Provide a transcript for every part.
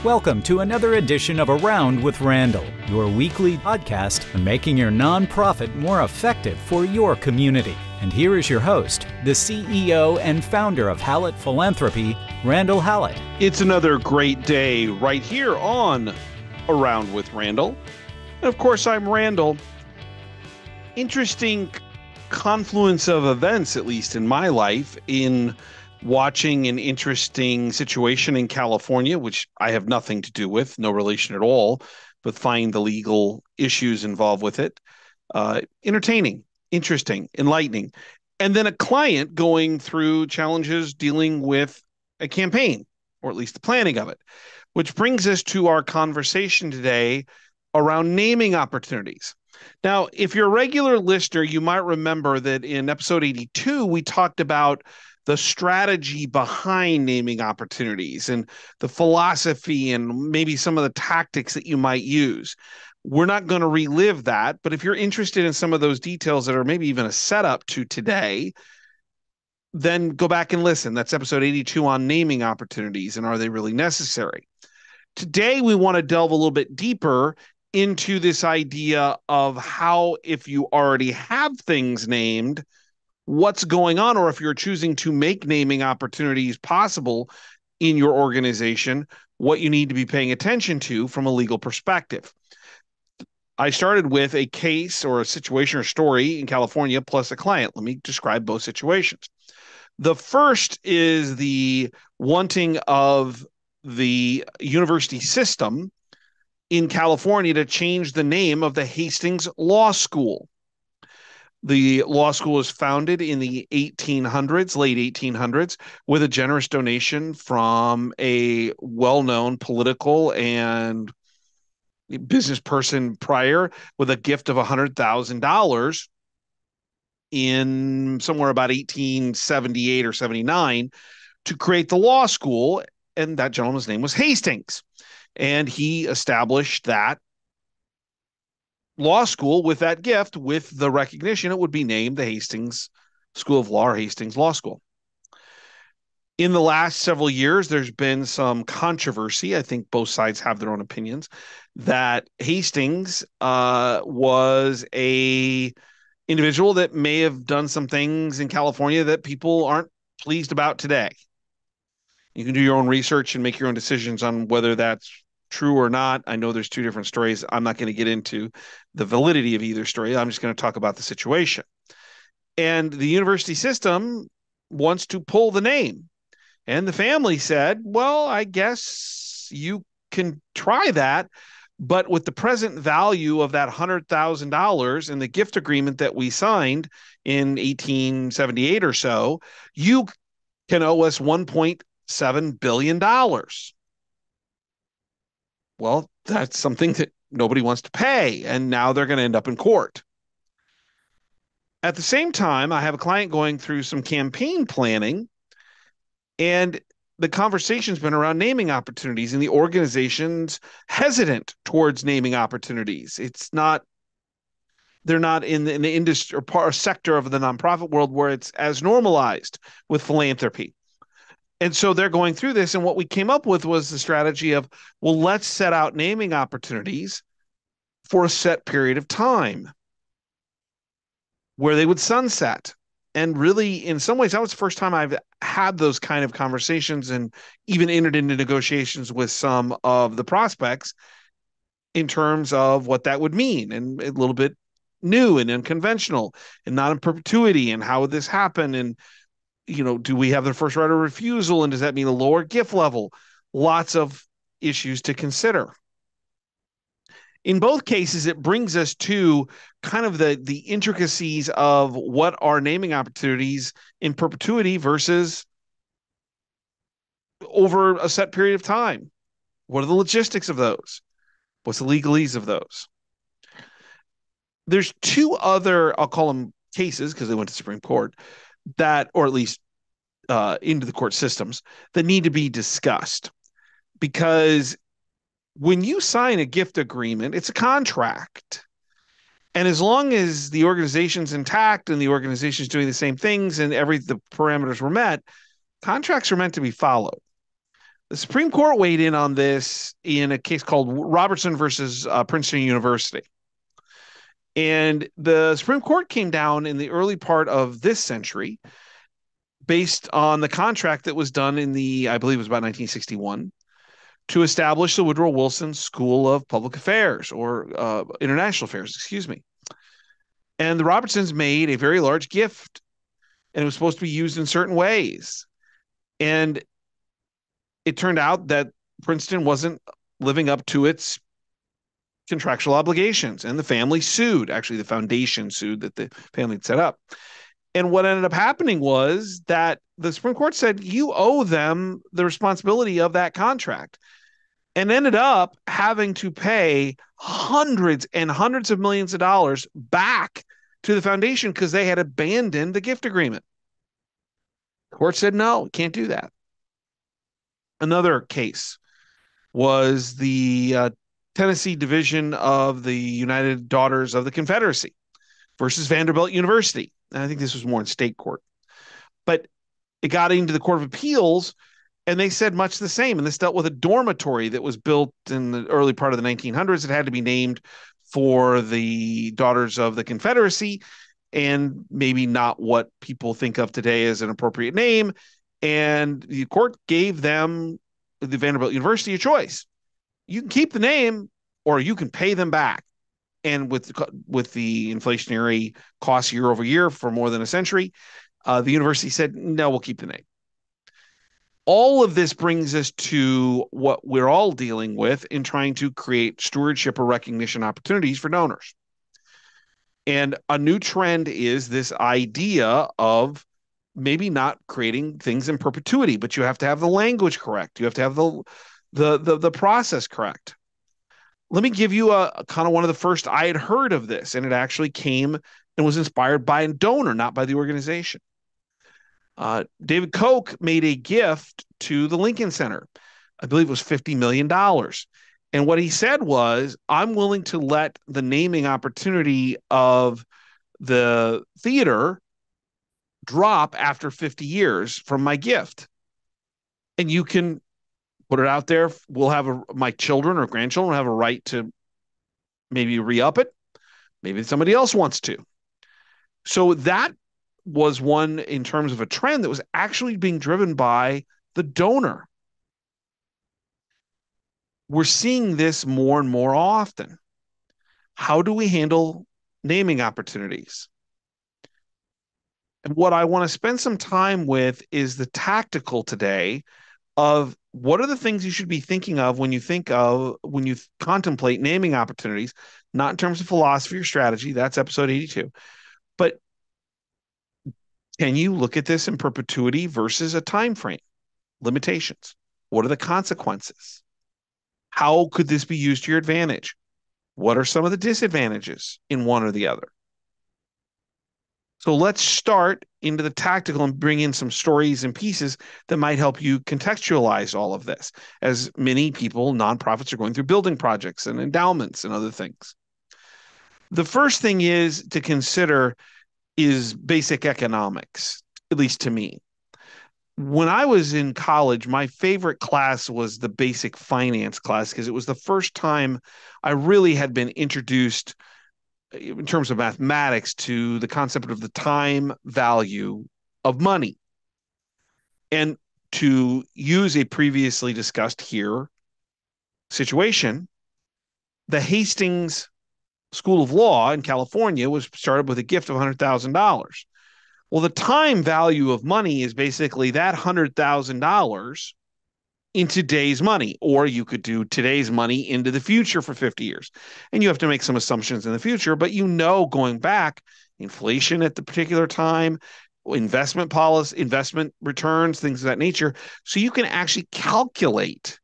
Welcome to another edition of Around with Randall, your weekly podcast on making your nonprofit more effective for your community. And here is your host, the CEO and founder of Hallett Philanthropy, Randall Hallett. It's another great day right here on Around with Randall. And of course, I'm Randall. Interesting confluence of events, at least in my life, in watching an interesting situation in California, which I have nothing to do with, no relation at all, but find the legal issues involved with it entertaining, interesting, enlightening. And then a client going through challenges dealing with a campaign, or at least the planning of it, which brings us to our conversation today around naming opportunities. Now, if you're a regular listener, you might remember that in episode 82, we talked about the strategy behind naming opportunities and the philosophy and maybe some of the tactics that you might use. We're not going to relive that, but if you're interested in some of those details that are maybe even a setup to today, then go back and listen. That's episode 82 on naming opportunities and are they really necessary? Today, we want to delve a little bit deeper into this idea of how, if you already have things named, what's going on, or if you're choosing to make naming opportunities possible in your organization, what you need to be paying attention to from a legal perspective. I started with a case or a situation or story in California plus a client. Let me describe both situations. The first is the wanting of the university system in California to change the name of the Hastings Law School. The law school was founded in the 1800s, late 1800s, with a generous donation from a well-known political and business person prior, with a gift of $100,000 in somewhere about 1878 or 79 to create the law school. And that gentleman's name was Hastings. And he established that law school with that gift, with the recognition it would be named the Hastings School of Law or Hastings Law School. In the last several years, there's been some controversy. I think both sides have their own opinions that Hastings was a individual that may have done some things in California that people aren't pleased about today. You can do your own research and make your own decisions on whether that's true or not. I know there's two different stories. I'm not going to get into the validity of either story. I'm just going to talk about the situation. And the university system wants to pull the name. And the family said, well, I guess you can try that. But with the present value of that $100,000 and the gift agreement that we signed in 1878 or so, you can owe us $1.7 billion. Well, that's something that nobody wants to pay, and now they're going to end up in court. At the same time, I have a client going through some campaign planning, and the conversation's been around naming opportunities, and the organization's hesitant towards naming opportunities. They're not in the industry or sector of the nonprofit world where it's as normalized with philanthropy. And so they're going through this, and what we came up with was the strategy of, well, let's set out naming opportunities for a set period of time where they would sunset. And really, in some ways, that was the first time I've had those kind of conversations and even entered into negotiations with some of the prospects in terms of what that would mean, and a little bit new and unconventional and not in perpetuity, and how would this happen, and do we have the first right of refusal? And does that mean a lower gift level? Lots of issues to consider. In both cases, it brings us to kind of the intricacies of what are naming opportunities in perpetuity versus over a set period of time. What are the logistics of those? What's the legalese of those? There's two other, I'll call them cases because they went to Supreme Court, that, or at least into the court systems, that need to be discussed. Because when you sign a gift agreement, it's a contract. And as long as the organization's intact and the organization's doing the same things and the parameters were met, contracts are meant to be followed. The Supreme Court weighed in on this in a case called Robertson versus Princeton University. And the Supreme Court came down in the early part of this century based on the contract that was done in I believe it was about 1961, to establish the Woodrow Wilson School of Public Affairs or International Affairs, excuse me. And the Robertsons made a very large gift, and it was supposed to be used in certain ways. And it turned out that Princeton wasn't living up to its contractual obligations, and the family sued. Actually, the foundation sued that the family had set up. And what ended up happening was that the Supreme Court said, you owe them the responsibility of that contract, and ended up having to pay hundreds and hundreds of millions of dollars back to the foundation because they had abandoned the gift agreement. The court said, no, can't do that. Another case was the Tennessee division of the United Daughters of the Confederacy versus Vanderbilt University. And I think this was more in state court. But it got into the Court of Appeals, and they said much the same. And this dealt with a dormitory that was built in the early part of the 1900s. It had to be named for the Daughters of the Confederacy, and maybe not what people think of today as an appropriate name. And the court gave them, the Vanderbilt University, a choice. You can keep the name, or you can pay them back. And with the inflationary costs year over year for more than a century, the university said, no, we'll keep the name. All of this brings us to what we're all dealing with in trying to create stewardship or recognition opportunities for donors. And a new trend is this idea of maybe not creating things in perpetuity, but you have to have the language correct. You have to have the process correct. Let me give you a kind of one of the first I had heard of this, and it actually came and was inspired by a donor, not by the organization. David Koch made a gift to the Lincoln Center. I believe it was $50 million. And what he said was, I'm willing to let the naming opportunity of the theater drop after 50 years from my gift. And you can put it out there. We'll have my children or grandchildren will have a right to maybe re-up it. Maybe somebody else wants to. So that was one in terms of a trend that was actually being driven by the donor. We're seeing this more and more often. How do we handle naming opportunities? And what I want to spend some time with is the tactical today of what are the things you should be thinking of when you contemplate naming opportunities, not in terms of philosophy or strategy. That's episode 82. But can you look at this in perpetuity versus a time frame? Limitations. What are the consequences? How could this be used to your advantage? What are some of the disadvantages in one or the other? So let's start into the tactical and bring in some stories and pieces that might help you contextualize all of this, as many people, nonprofits, are going through building projects and endowments and other things. The first thing is to consider is basic economics, at least to me. When I was in college, my favorite class was the basic finance class because it was the first time I really had been introduced in terms of mathematics to the concept of the time value of money. And to use a previously discussed here situation, the Hastings School of Law in California was started with a gift of $100,000. Well, the time value of money is basically that $100,000 in today's money, or you could do today's money into the future for 50 years. And you have to make some assumptions in the future, but going back, inflation at the particular time, investment policy, investment returns, things of that nature. So you can actually calculate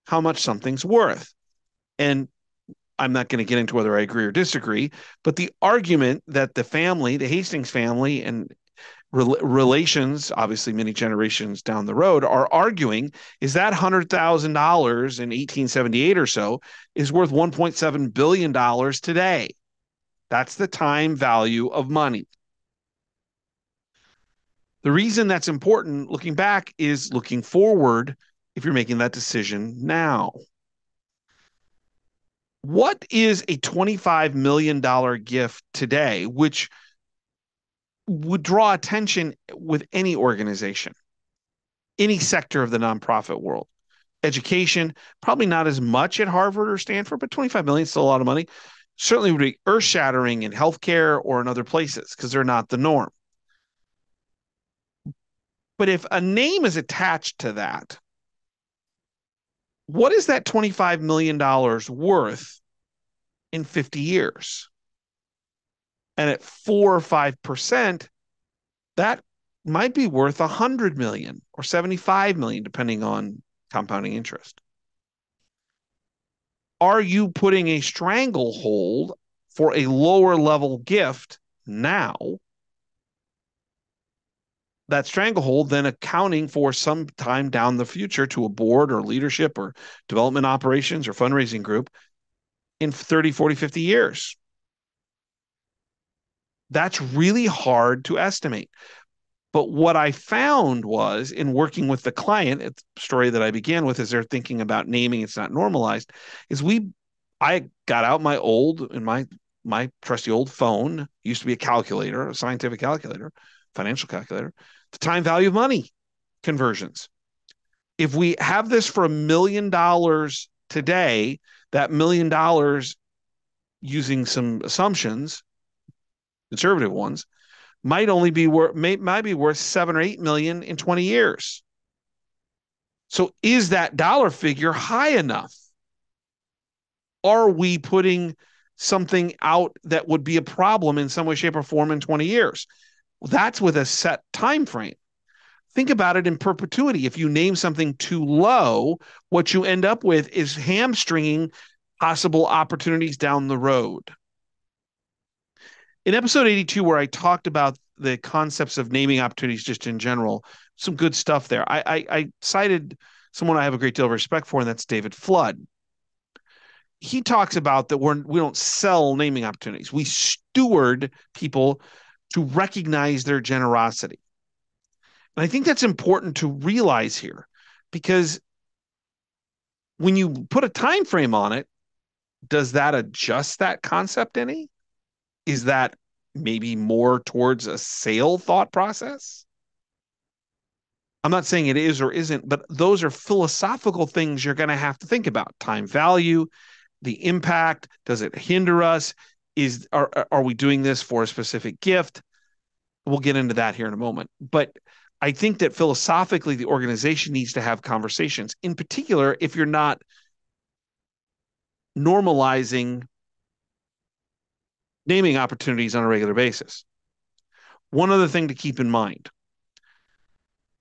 how much something's worth. And I'm not going to get into whether I agree or disagree, but the argument that the Hastings family and relations, obviously many generations down the road, are arguing is that $100,000 in 1878 or so is worth $1.7 billion today. That's the time value of money. The reason that's important looking back is looking forward if you're making that decision now. What is a $25 million gift today, which would draw attention with any organization, any sector of the nonprofit world? Education, probably not as much at Harvard or Stanford, but 25 million is still a lot of money. Certainly would be earth shattering in healthcare or in other places because they're not the norm. But if a name is attached to that, what is that $25 million worth in 50 years? And at 4 or 5%, that might be worth 100 million or 75 million, depending on compounding interest. Are you putting a stranglehold for a lower level gift now? That stranglehold then accounting for some time down the future to a board or leadership or development operations or fundraising group in 30, 40, 50 years. That's really hard to estimate. But what I found was in working with the client, it's the story that I began with, as they're thinking about naming it's not normalized, is I got out my trusty old phone, used to be a calculator, a scientific calculator, financial calculator, the time value of money conversions. If we have this for $1 million today, that $1 million using some assumptions, conservative ones, might be worth 7 or 8 million in 20 years. So is that dollar figure high enough? Are we putting something out that would be a problem in some way, shape, or form in 20 years? Well, that's with a set time frame. Think about it in perpetuity. If you name something too low, what you end up with is hamstringing possible opportunities down the road. In episode 82, where I talked about the concepts of naming opportunities just in general, some good stuff there. I cited someone I have a great deal of respect for, and that's David Flood. He talks about that we don't sell naming opportunities. We steward people to recognize their generosity. And I think that's important to realize here, because when you put a time frame on it, does that adjust that concept any? Is that maybe more towards a sale thought process? I'm not saying it is or isn't, but those are philosophical things you're going to have to think about. Time value, the impact, does it hinder us? Are we doing this for a specific gift? We'll get into that here in a moment. But I think that philosophically, the organization needs to have conversations, in particular, if you're not normalizing naming opportunities on a regular basis. One other thing to keep in mind,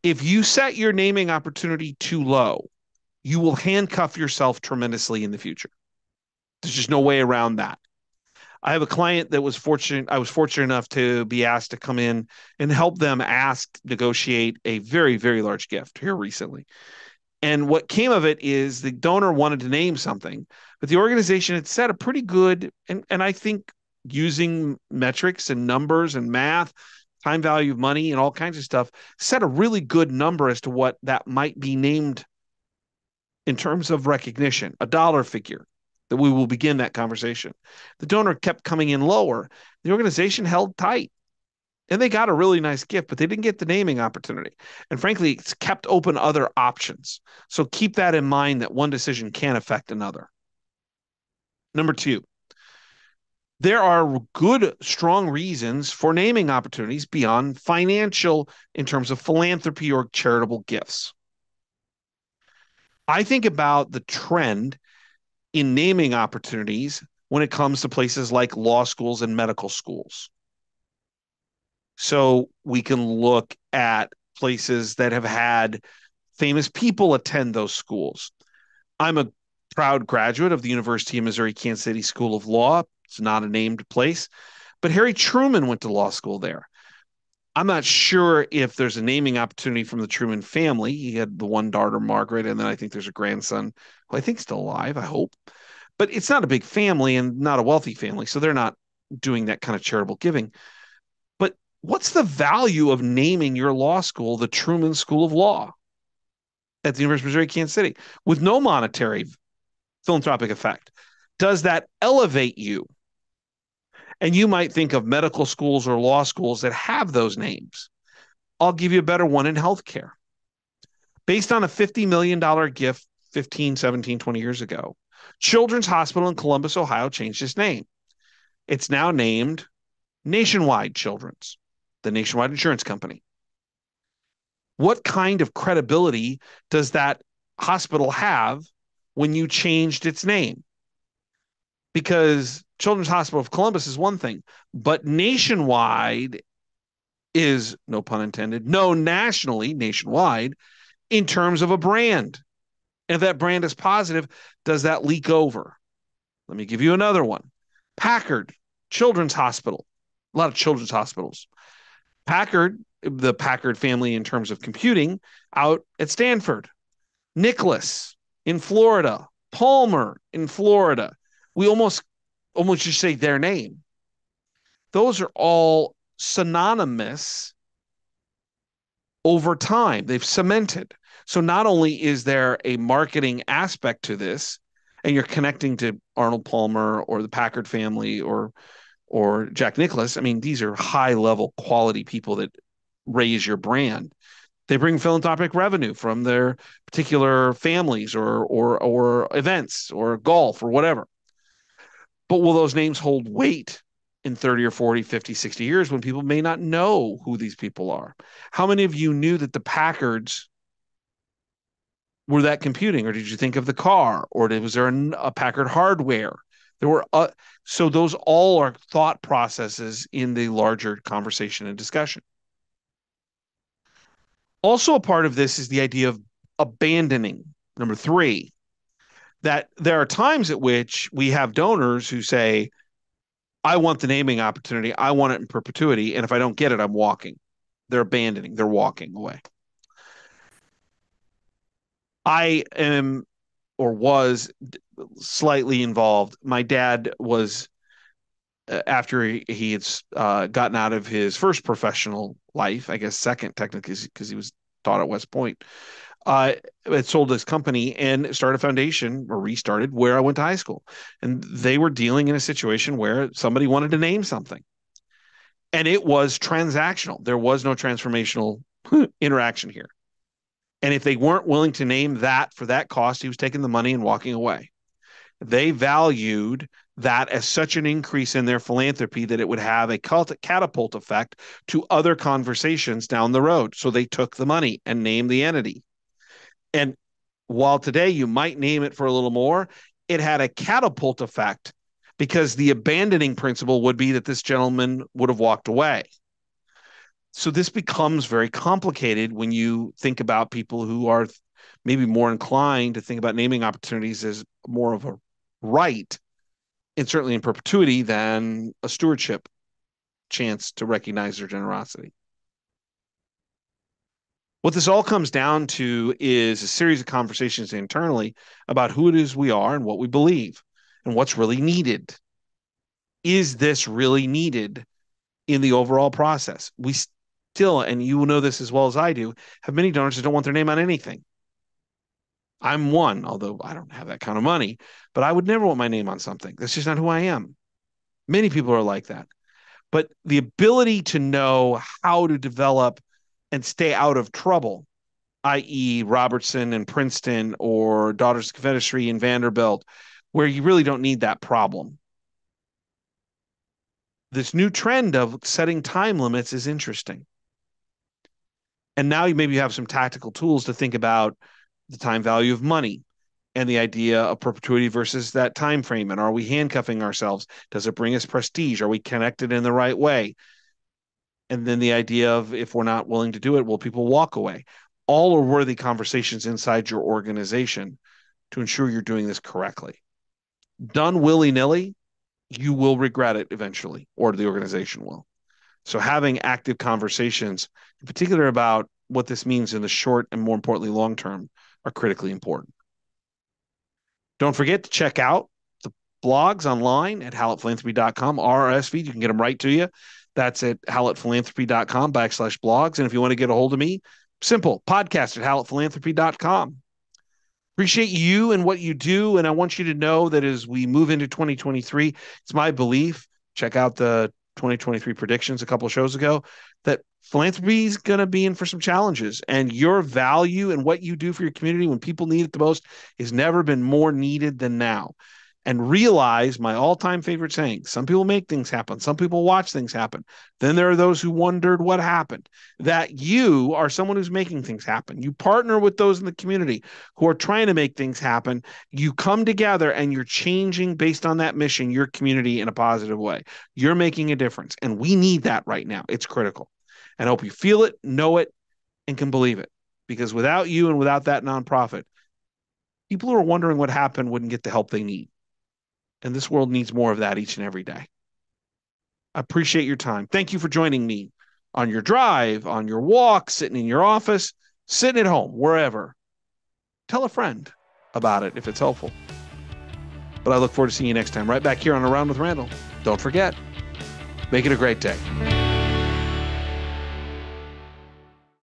if you set your naming opportunity too low, you will handcuff yourself tremendously in the future. There's just no way around that. I have a client that was fortunate. I was fortunate enough to be asked to come in and help them negotiate a very, very large gift here recently. And what came of it is the donor wanted to name something, but the organization had set a pretty good, and I think using metrics and numbers and math, time value of money and all kinds of stuff, set a really good number as to what that might be named in terms of recognition, a dollar figure that we will begin that conversation. The donor kept coming in lower. The organization held tight. And they got a really nice gift, but they didn't get the naming opportunity. And frankly, it's kept open other options. So keep that in mind, that one decision can affect another. Number two, there are good, strong reasons for naming opportunities beyond financial in terms of philanthropy or charitable gifts. I think about the trend in naming opportunities when it comes to places like law schools and medical schools. So we can look at places that have had famous people attend those schools. I'm a proud graduate of the University of Missouri Kansas City School of Law. It's not a named place, but Harry Truman went to law school there. I'm not sure if there's a naming opportunity from the Truman family. He had the one daughter, Margaret, and then I think there's a grandson who I think is still alive, I hope. But it's not a big family and not a wealthy family, so they're not doing that kind of charitable giving. But what's the value of naming your law school the Truman School of Law? at the University of Missouri, Kansas City, with no monetary philanthropic effect. Does that elevate you? And you might think of medical schools or law schools that have those names. I'll give you a better one in healthcare. Based on a $50 million gift 15, 17, 20 years ago, Children's Hospital in Columbus, Ohio changed its name. It's now named Nationwide Children's, the Nationwide Insurance Company. What kind of credibility does that hospital have when you changed its name? Because Children's Hospital of Columbus is one thing, but nationwide is, no pun intended, nationwide in terms of a brand. And if that brand is positive, does that leak over? Let me give you another one. Packard Children's Hospital, a lot of children's hospitals. Packard, the Packard family in terms of computing, out at Stanford. Nicholas in Florida. Palmer in Florida. We almost just say their name. Those are all synonymous over time. They've cemented. So not only is there a marketing aspect to this, and you're connecting to Arnold Palmer or the Packard family or Jack Nicklaus. I mean, these are high level quality people that raise your brand. They bring philanthropic revenue from their particular families or events or golf or whatever. But will those names hold weight in 30 or 40, 50, 60 years when people may not know who these people are? How many of you knew that the Packards were that computing, or did you think of the car, or was there a Packard hardware? There were so those all are thought processes in the larger conversation and discussion. Also, a part of this is the idea of abandoning. Number 3, that there are times at which we have donors who say, I want the naming opportunity. I want it in perpetuity. And if I don't get it, I'm walking. They're abandoning. They're walking away. I am or was slightly involved. My dad was, after he had gotten out of his first professional life, I guess second technically because he was taught at West Point, had sold his company and started a foundation or restarted where I went to high school. And they were dealing in a situation where somebody wanted to name something. And it was transactional. There was no transformational interaction here. And if they weren't willing to name that for that cost, he was taking the money and walking away. They valued that as such an increase in their philanthropy that it would have a catapult effect to other conversations down the road. So they took the money and named the entity. And while today you might name it for a little more, it had a catapult effect because the abandoning principle would be that this gentleman would have walked away. So this becomes very complicated when you think about people who are maybe more inclined to think about naming opportunities as more of a right, and certainly in perpetuity, than a stewardship chance to recognize their generosity. What this all comes down to is a series of conversations internally about who it is we are and what we believe and what's really needed. Is this really needed in the overall process? We still, and you will know this as well as I do, have many donors that don't want their name on anything. I'm one, although I don't have that kind of money, but I would never want my name on something. That's just not who I am. Many people are like that. But the ability to know how to develop and stay out of trouble, i.e. Robertson and Princeton or Daughters of Confederacy and Vanderbilt, where you really don't need that problem. This new trend of setting time limits is interesting. And now you maybe have some tactical tools to think about the time value of money and the idea of perpetuity versus that time frame. And are we handcuffing ourselves? Does it bring us prestige? Are we connected in the right way? And then the idea of, if we're not willing to do it, will people walk away? All are worthy conversations inside your organization to ensure you're doing this correctly. Done willy-nilly, you will regret it eventually, or the organization will. So having active conversations, in particular about what this means in the short and, more importantly, long term, are critically important. Don't forget to check out the blogs online at hallettphilanthropy.com, RSV. You can get them right to you. That's at hallettphilanthropy.com /blogs. And if you want to get a hold of me, simple, podcast at hallettphilanthropy.com. Appreciate you and what you do. And I want you to know that as we move into 2023, it's my belief, check out the 2023 predictions a couple of shows ago, that philanthropy is going to be in for some challenges. And your value and what you do for your community when people need it the most has never been more needed than now. And realize my all-time favorite saying, some people make things happen. Some people watch things happen. Then there are those who wondered what happened. That you are someone who's making things happen. You partner with those in the community who are trying to make things happen. You come together and you're changing based on that mission, your community in a positive way. You're making a difference. And we need that right now. It's critical. And I hope you feel it, know it, and can believe it. Because without you and without that nonprofit, people who are wondering what happened wouldn't get the help they need. And this world needs more of that each and every day. I appreciate your time. Thank you for joining me on your drive, on your walk, sitting in your office, sitting at home, wherever. Tell a friend about it if it's helpful. But I look forward to seeing you next time, right back here on Around with Randall. Don't forget, make it a great day.